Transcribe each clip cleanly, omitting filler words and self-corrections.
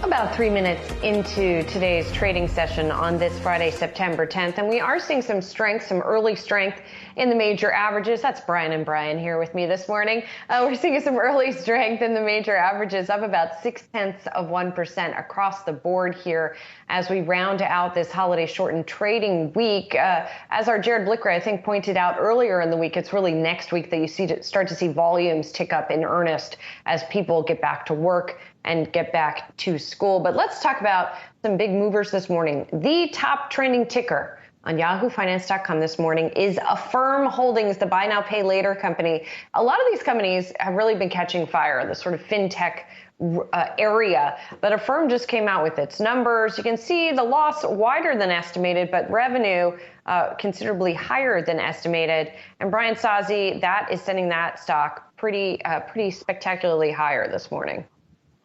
About 3 minutes into today's trading session on this Friday, September 10th, and we are seeing some strength, some early strength in the major averages. That's Brian and Brian here with me this morning. We're seeing some early strength in the major averages, up about 0.6% across the board here as we round out this holiday shortened trading week. As our Jared Blicker, I think, pointed out earlier in the week, it's really next week that you start to see volumes tick up in earnest as people get back to work and get back to school. But let's talk about some big movers this morning. The top trending ticker on yahoofinance.com this morning is Affirm Holdings, the buy now, pay later company. A lot of these companies have really been catching fire, the sort of fintech area, but Affirm just came out with its numbers. You can see the loss wider than estimated, but revenue considerably higher than estimated. And Brian Sozzi, that is sending that stock pretty spectacularly higher this morning.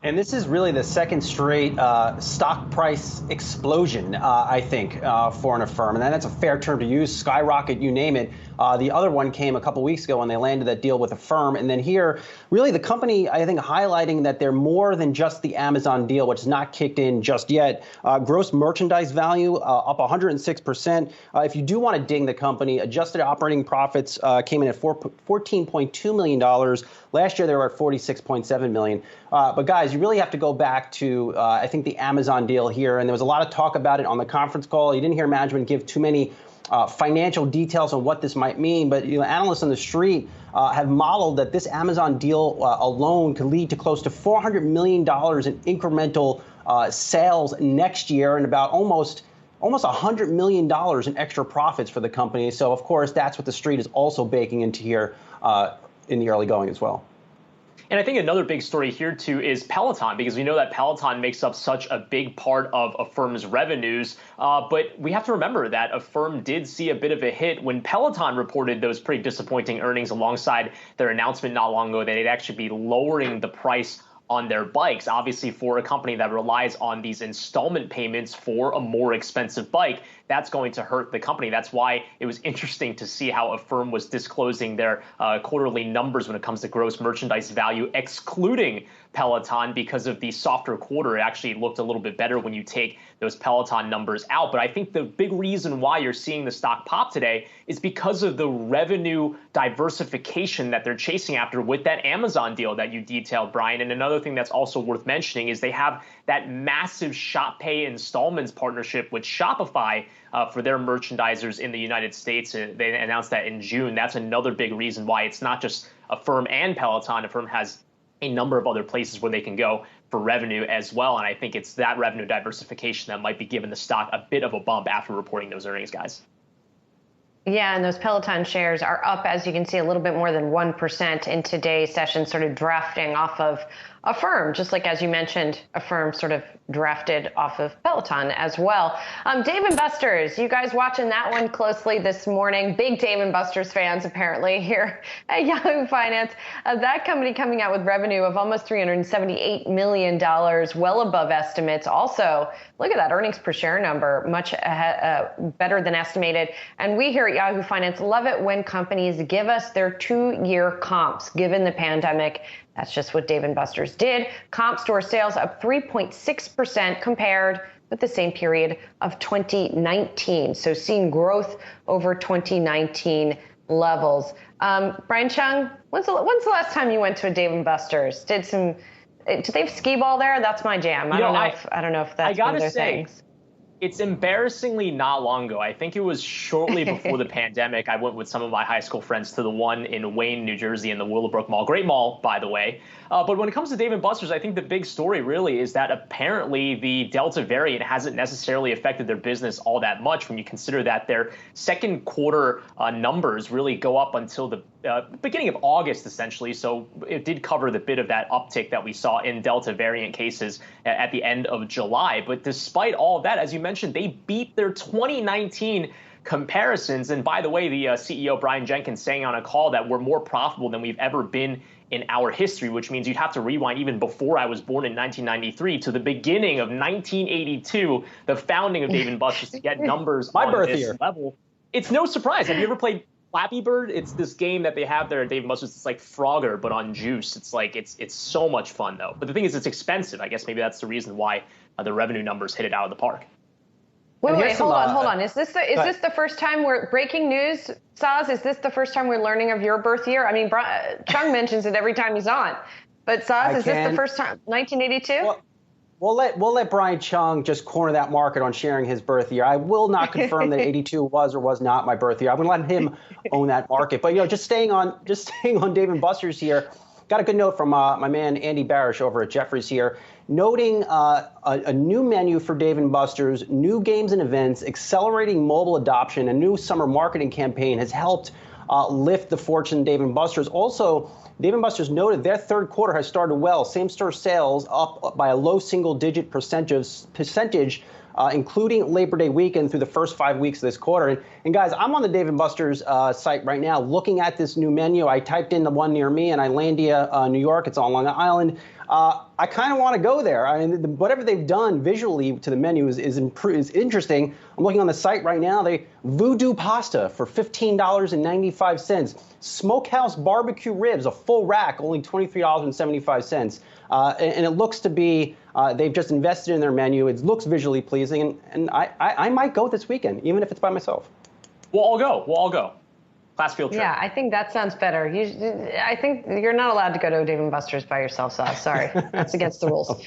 And this is really the second straight stock price explosion, I think, for an Affirm. And that's a fair term to use, skyrocket, you name it. The other one came a couple weeks ago when they landed that deal with Affirm. And then here, really the company, I think, highlighting that they're more than just the Amazon deal, which is not kicked in just yet. Gross merchandise value up 106%. If you do want to ding the company, adjusted operating profits came in at $14.2 million. Last year, they were at $46.7 million. But guys, you really have to go back to, I think, the Amazon deal here. And there was a lot of talk about it on the conference call. You didn't hear management give too many financial details on what this might mean. But analysts on the street have modeled that this Amazon deal alone could lead to close to $400 million in incremental sales next year and about almost $100 million in extra profits for the company. So, of course, that's what the street is also baking into here in the early going as well. And I think another big story here, too, is Peloton, because we know that Peloton makes up such a big part of Affirm's revenues. But we have to remember that Affirm did see a bit of a hit when Peloton reported those pretty disappointing earnings alongside their announcement not long ago that they'd actually be lowering the price on their bikes. Obviously, for a company that relies on these installment payments for a more expensive bike, that's going to hurt the company. That's why it was interesting to see how Affirm was disclosing their quarterly numbers when it comes to gross merchandise value, excluding Peloton, because of the softer quarter. It actually looked a little bit better when you take those Peloton numbers out. But I think the big reason why you're seeing the stock pop today is because of the revenue diversification that they're chasing after with that Amazon deal that you detailed, Brian. And another thing that's also worth mentioning is they have that massive Shop Pay installments partnership with Shopify for their merchandisers in the United States. They announced that in June. That's another big reason why it's not just Affirm and Peloton. Affirm has a number of other places where they can go for revenue as well. And I think it's that revenue diversification that might be giving the stock a bit of a bump after reporting those earnings, guys. Yeah, and those Peloton shares are up, as you can see, a little bit more than 1% in today's session, sort of drafting off of Affirm, just like, as you mentioned, Affirm sort of drafted off of Peloton as well. Dave & Buster's, you guys watching that one closely this morning. Big Dave & Buster's fans, apparently, here at Yahoo Finance. That company coming out with revenue of almost $378 million, well above estimates. Also, look at that earnings per share number, much better than estimated. And we here at Yahoo Finance love it when companies give us their 2-year comps, given the pandemic. That's just what Dave & Buster's did. Comp store sales up 3.6% compared with the same period of 2019. So seeing growth over 2019 levels. Brian Cheung, when's the last time you went to a Dave & Buster's? Do they have skee ball there? That's my jam. I don't know if that's one of their things. It's embarrassingly not long ago. I think it was shortly before the pandemic. I went with some of my high school friends to the one in Wayne, New Jersey, in the Willowbrook Mall. Great mall, by the way. But when it comes to Dave & Buster's, I think the big story really is that apparently the Delta variant hasn't necessarily affected their business all that much when you consider that their second quarter numbers really go up until the beginning of August, essentially. So it did cover the bit of that uptick that we saw in Delta variant cases at the end of July. But despite all of that, as you mentioned, they beat their 2019 comparisons. And by the way, the CEO, Brian Cheung, saying on a call that we're more profitable than we've ever been in our history, which means you'd have to rewind even before I was born in 1993 to the beginning of 1982, the founding of Dave & Buster's, to get numbers My on birth this year. level. It's no surprise. Have you ever played Flappy Bird, it's this game that they have there at Dave & Buster's. It's like Frogger, but on juice. It's like it's so much fun though. But the thing is, it's expensive. I guess maybe that's the reason why the revenue numbers hit it out of the park. Wait, hold on. Is this the first time we're breaking news, Soz? Is this the first time we're learning of your birth year? I mean, Cheung mentions it every time he's on, but Soz, is this the first time? 1982. We'll let Brian Cheung just corner that market on sharing his birth year. I will not confirm that 82 was or was not my birth year. I'm going to let him own that market. But just staying on Dave & Buster's here. Got a good note from my man Andy Barish over at Jefferies here, noting a new menu for Dave & Buster's, new games and events, accelerating mobile adoption, a new summer marketing campaign has helped lift the fortune of Dave & Buster's. Also, Dave & Buster's noted their third quarter has started well. Same-store sales up by a low single-digit percentage, including Labor Day weekend through the first 5 weeks of this quarter. And guys, I'm on the Dave & Buster's site right now looking at this new menu. I typed in the one near me in Islandia, New York. It's on Long Island. I kind of want to go there. I mean, whatever they've done visually to the menu is interesting. I'm looking on the site right now. Voodoo pasta for $15.95. Smokehouse barbecue ribs, a full rack, only $23.75. And it looks to be they've just invested in their menu. It looks visually pleasing, and I might go this weekend, even if it's by myself. We'll all go. Class field trip. Yeah, I think that sounds better. I think you're not allowed to go to Dave & Buster's by yourself, Soz. Sorry, that's against the rules.